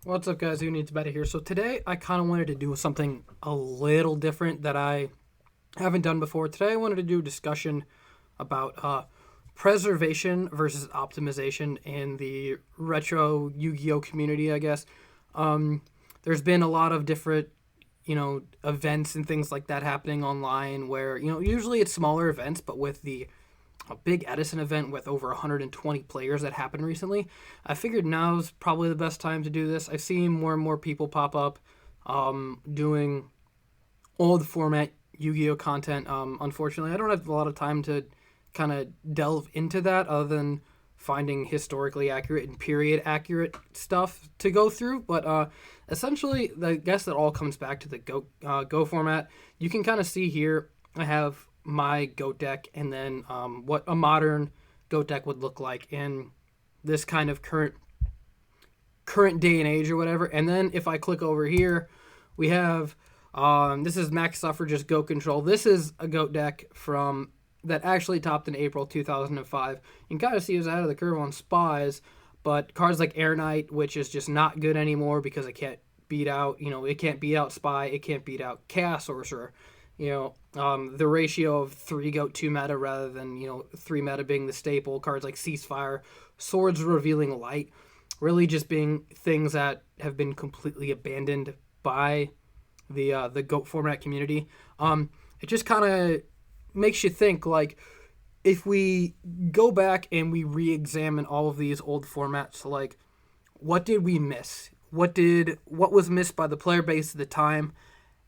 What's up, guys? Who needs better here? So today I kind of wanted to do something a little different that I haven't done before. Today I wanted to do a discussion about preservation versus optimization in the retro Yu-Gi-Oh community. I guess there's been a lot of different events and things like that happening online where usually it's smaller events, but with the a big Edison event with over 120 players that happened recently. I figured now's probably the best time to do this. I've seen more and more people pop up doing old format Yu-Gi-Oh content. Unfortunately, I don't have a lot of time to kind of delve into that other than finding historically accurate and period accurate stuff to go through. But essentially, I guess that all comes back to the Go format. You can kind of see here. I have my goat deck and then what a modern goat deck would look like in this kind of current day and age or whatever. And then if I click over here, we have this is max suffragist goat control. This is a goat deck from that actually topped in April 2005. You can kind of see it's out of the curve on spies, but cards like Air Knight, which is just not good anymore because it can't beat out, it can't beat out spy, it can't beat out chaos sorcerer. The ratio of 3 goat 2 meta rather than 3 meta being the staple. Cards like Ceasefire, Swords Revealing Light, really just being things that have been completely abandoned by the goat format community. It just kind of makes you think, like, if we go back and we re-examine all of these old formats, like, what did we miss? What was missed by the player base at the time?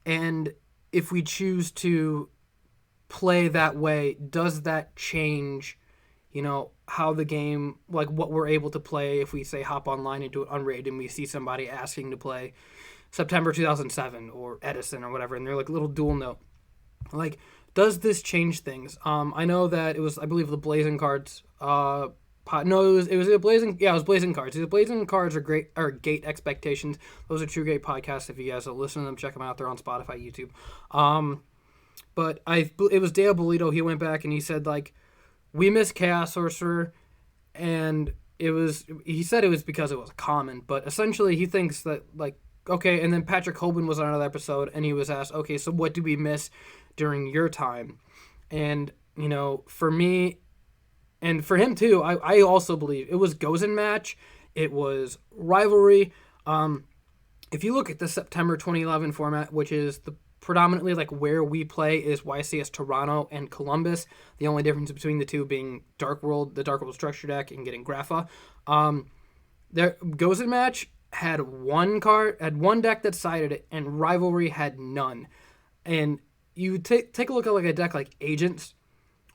And if we choose to play that way, does that change, how the game, like what we're able to play if we say hop online and do it unrated and we see somebody asking to play September 2007 or Edison or whatever, and they're like little dual note. Like, does this change things? I know that it was, I believe, the Blazing cards. No, it was a Blazing. Yeah, it was Blazing cards. The Blazing cards are great. Or Gate Expectations. Those are two great podcasts. If you guys will listen to them, check them out. They're on Spotify, YouTube. But it was Dale Bolito. He went back and he said, like, we miss Chaos Sorcerer, and he said it was because it was common, but essentially he thinks that, like, okay. And then Patrick Hoban was on another episode and he was asked, okay, so what did we miss during your time? And for me and for him too, I also believe it was Gozen match, it was rivalry. If you look at the September 2011 format, which is the predominantly like where we play is YCS Toronto and Columbus. The only difference between the two being the Dark World structure deck, and getting Grapha. There Gozen match had one deck that sided it, and rivalry had none. And you take a look at like a deck like Agents,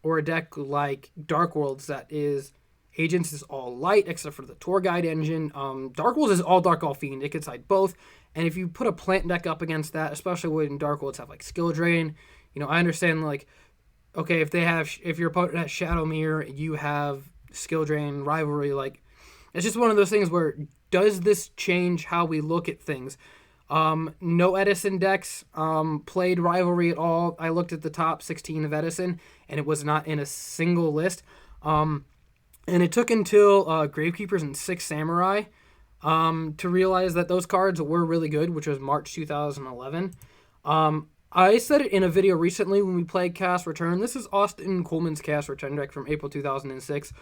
or a deck like Dark Worlds that is Agents is all light except for the tour guide engine. Dark Worlds is all dark, all fiend. It can side both. And if you put a plant deck up against that, especially when Dark Worlds have like skill drain, I understand, like, okay, if your opponent has Shadow Mirror, you have skill drain, rivalry, like, it's just one of those things where, does this change how we look at things? No Edison decks played rivalry at all. I looked at the top 16 of Edison, and it was not in a single list. And it took until Gravekeepers and Six Samurai to realize that those cards were really good, which was March 2011. I said it in a video recently when we played Cast Return. This is Austin Coleman's Cast Return deck from April 2006,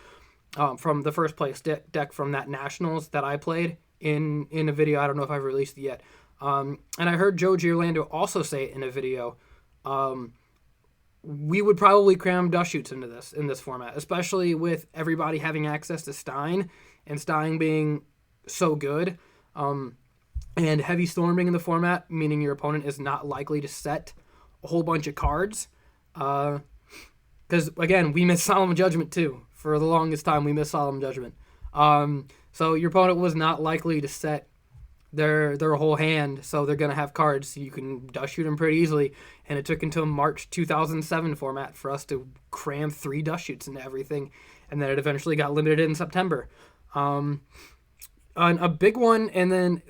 from the first place deck from that Nationals that I played in a video. I don't know if I've released it yet. And I heard Joe Giorlando also say it in a video. We would probably cram dust shoots in this format, especially with everybody having access to Stein, and Stein being so good. And heavy storming in the format, meaning your opponent is not likely to set a whole bunch of cards. Because, again, we missed Solemn Judgment too. For the longest time, we missed Solemn Judgment. So your opponent was not likely to set their whole hand, so they're going to have cards, so you can dust shoot them pretty easily. And it took until March 2007 format for us to cram 3 dust shoots into everything, and then it eventually got limited in September. A big one, and then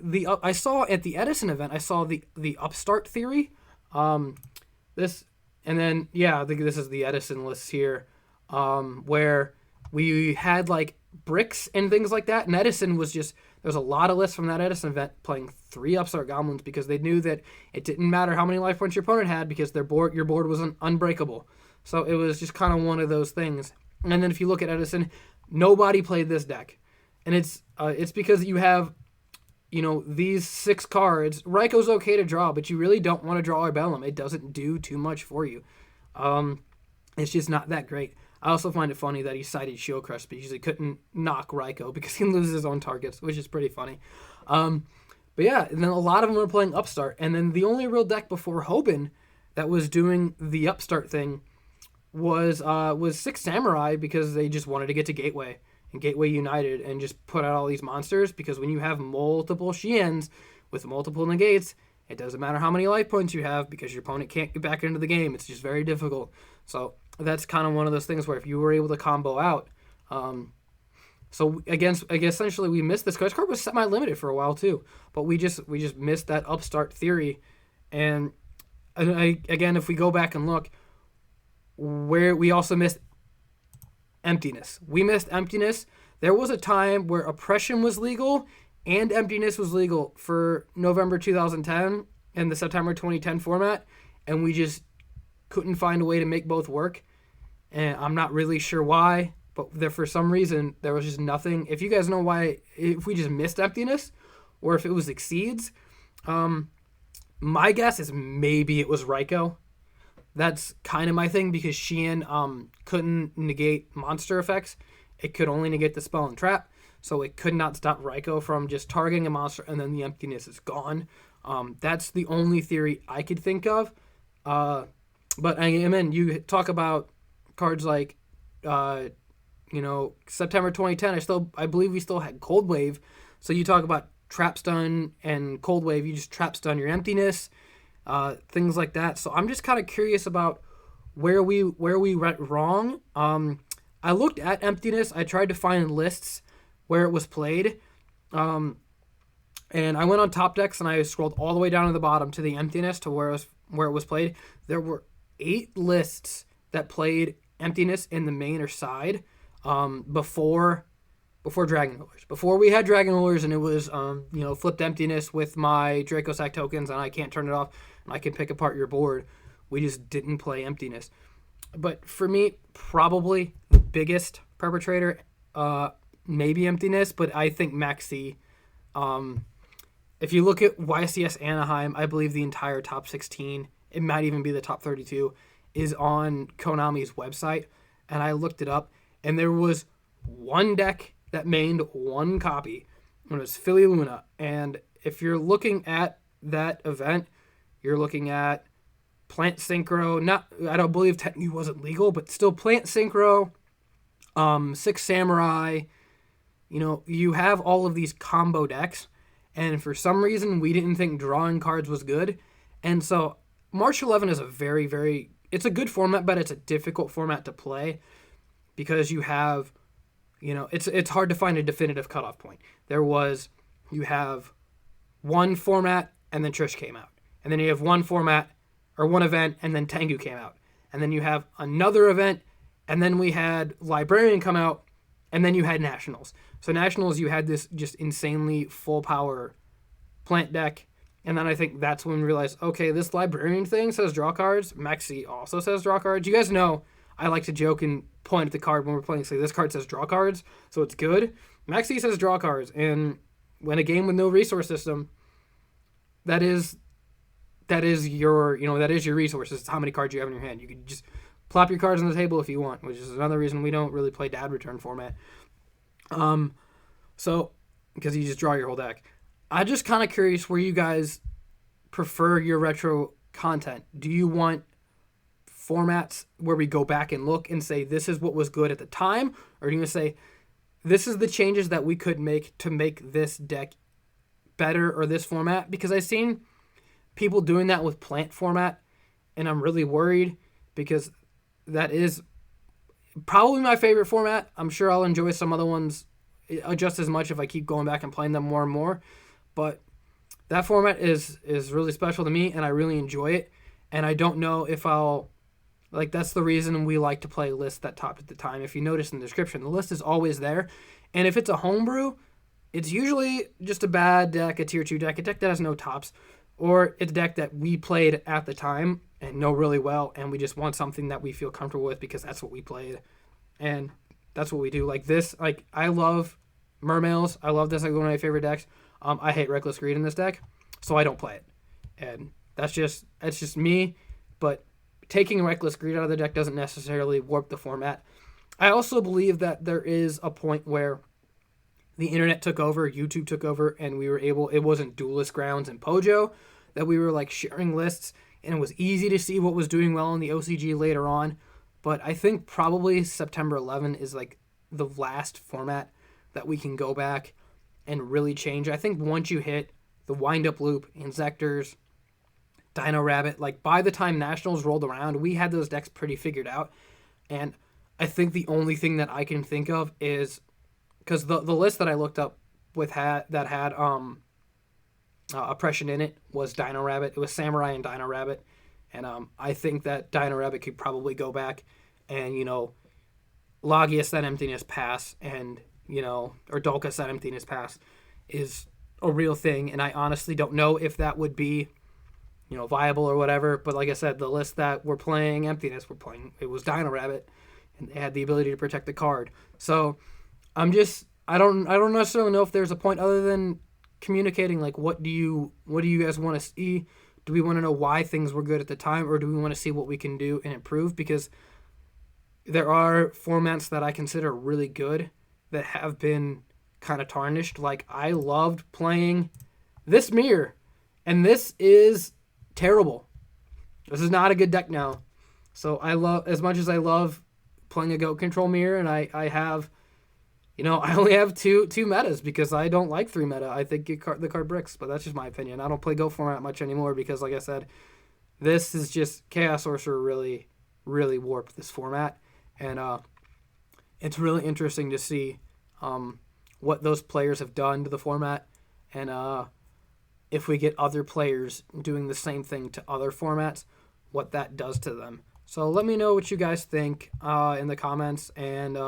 I saw at the Edison event, I saw the upstart theory. This, and then, yeah, I think this is the Edison list here, where we had like bricks and things like that, and Edison was just There's a lot of lists from that Edison event playing 3 Upstart Goblins because they knew that it didn't matter how many life points your opponent had because your board was unbreakable. So it was just kind of one of those things. And then if you look at Edison, nobody played this deck. And it's because you have, these 6 cards. Raiko's okay to draw, but you really don't want to draw Arbellum. It doesn't do too much for you. It's just not that great. I also find it funny that he cited Shield Crush because he couldn't knock Raikou because he loses his own targets, which is pretty funny. But yeah, and then a lot of them were playing Upstart. And then the only real deck before Hoban that was doing the Upstart thing was Six Samurai because they just wanted to get to Gateway and Gateway United and just put out all these monsters because when you have multiple Xians with multiple negates, it doesn't matter how many life points you have because your opponent can't get back into the game. It's just very difficult. So that's kind of one of those things where if you were able to combo out. So again, I guess essentially we missed this. This card was semi-limited for a while too, but we just missed that Upstart theory. And again, if we go back and look, where we also missed Emptiness. We missed Emptiness. There was a time where Oppression was legal and Emptiness was legal for November 2010 and the September 2010 format, and we just couldn't find a way to make both work. And I'm not really sure why, but for some reason there was just nothing. If you guys know why, if we just missed Emptiness or if it was Exceeds, my guess is maybe it was Raikou. That's kind of my thing because Xian couldn't negate monster effects. It could only negate the spell and trap, so it could not stop Raikou from just targeting a monster and then the Emptiness is gone. That's the only theory I could think of. But I mean, you talk about cards like, September 2010. I believe we still had Cold Wave. So you talk about Trap Stun and Cold Wave. You just Trap Stun your Emptiness. Things like that. So I'm just kind of curious about where we went wrong. I looked at Emptiness. I tried to find lists where it was played. And I went on Top Decks and I scrolled all the way down to the bottom to the Emptiness to where it was played. There were 8 lists that played Emptiness in the main or side before Dragon Rulers. Before we had Dragon Rulers and it was flipped Emptiness with my Draco Sack tokens and I can't turn it off and I can pick apart your board. We just didn't play Emptiness. But for me, probably the biggest perpetrator, maybe Emptiness, but I think Maxi. If you look at YCS Anaheim, I believe the entire top 16, it might even be the top 32, is on Konami's website. And I looked it up, and there was one deck that mained one copy, and it was Philly Luna. And if you're looking at that event, you're looking at Plant Synchro. I don't believe technically wasn't legal, but still Plant Synchro, Six Samurai. You have all of these combo decks, and for some reason we didn't think drawing cards was good. And so March 11 is a very, very, it's a good format, but it's a difficult format to play because you have, it's hard to find a definitive cutoff point. You have one format and then Trish came out. And then you have one format or one event and then Tengu came out. And then you have another event and then we had Librarian come out and then you had Nationals. So Nationals, you had this just insanely full power plant deck. And then I think that's when we realized, okay, this Librarian thing says draw cards. Maxi also says draw cards. You guys know I like to joke and point at the card when we're playing. Say, this card says draw cards, so it's good. Maxi says draw cards. And when a game with no resource system, that is your resources. It's how many cards you have in your hand. You can just plop your cards on the table if you want, which is another reason we don't really play Dad Return format. So, because you just draw your whole deck. I'm just kind of curious where you guys prefer your retro content. Do you want formats where we go back and look and say this is what was good at the time? Or do you say this is the changes that we could make to make this deck better or this format? Because I've seen people doing that with plant format and I'm really worried because that is probably my favorite format. I'm sure I'll enjoy some other ones just as much if I keep going back and playing them more and more. But that format is really special to me, and I really enjoy it. And I don't know if that's the reason we like to play lists that topped at the time. If you notice in the description, the list is always there. And if it's a homebrew, it's usually just a bad deck, a tier 2 deck, a deck that has no tops, or it's a deck that we played at the time and know really well, and we just want something that we feel comfortable with because that's what we played, and that's what we do. Like this, like I love Mermails. I love this, like one of my favorite decks. I hate Reckless Greed in this deck, so I don't play it, and that's just me. But taking Reckless Greed out of the deck doesn't necessarily warp the format. I also believe that there is a point where the internet took over, YouTube took over, and we were able, it wasn't Duelist Grounds and Pojo, that we were like sharing lists, and it was easy to see what was doing well in the OCG later on. But I think probably September 11 is like the last format that we can go back and really change. I think once you hit the wind up loop, Insectors, Dino Rabbit, like by the time Nationals rolled around, we had those decks pretty figured out. And I think the only thing that I can think of is because the list that I looked up with had oppression in it was Dino Rabbit. It was Samurai and Dino Rabbit, and I think that Dino Rabbit could probably go back and Logius that Emptiness Pass and or Dolcus that Emptiness Pass is a real thing, and I honestly don't know if that would be viable or whatever. But like I said, the list that we're playing Emptiness, it was Dino Rabbit, and they had the ability to protect the card. So I don't necessarily know if there's a point other than communicating like what do you guys want to see? Do we want to know why things were good at the time, or do we want to see what we can do and improve? Because there are formats that I consider really good that have been kind of tarnished. Like I loved playing this mirror, and this is terrible. This is not a good deck now. So I love, as much as I love playing a goat control mirror, and I have, I only have two metas because I don't like 3 meta. I think the card bricks, but that's just my opinion. I don't play goat format much anymore because, like I said, this is just Chaos Sorcerer really, really warped this format, and it's really interesting to see what those players have done to the format, and if we get other players doing the same thing to other formats, what that does to them. So let me know what you guys think in the comments, and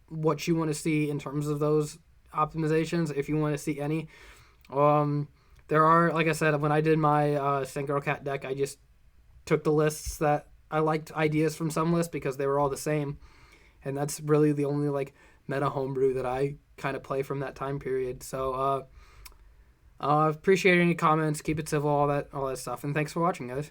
what you want to see in terms of those optimizations, if you want to see any. There are, like I said, when I did my Sangirl Cat deck, I just took the lists that I liked ideas from some lists because they were all the same. And that's really the only like meta homebrew that I kind of play from that time period. So appreciate any comments, keep it civil, all that stuff. And thanks for watching, guys.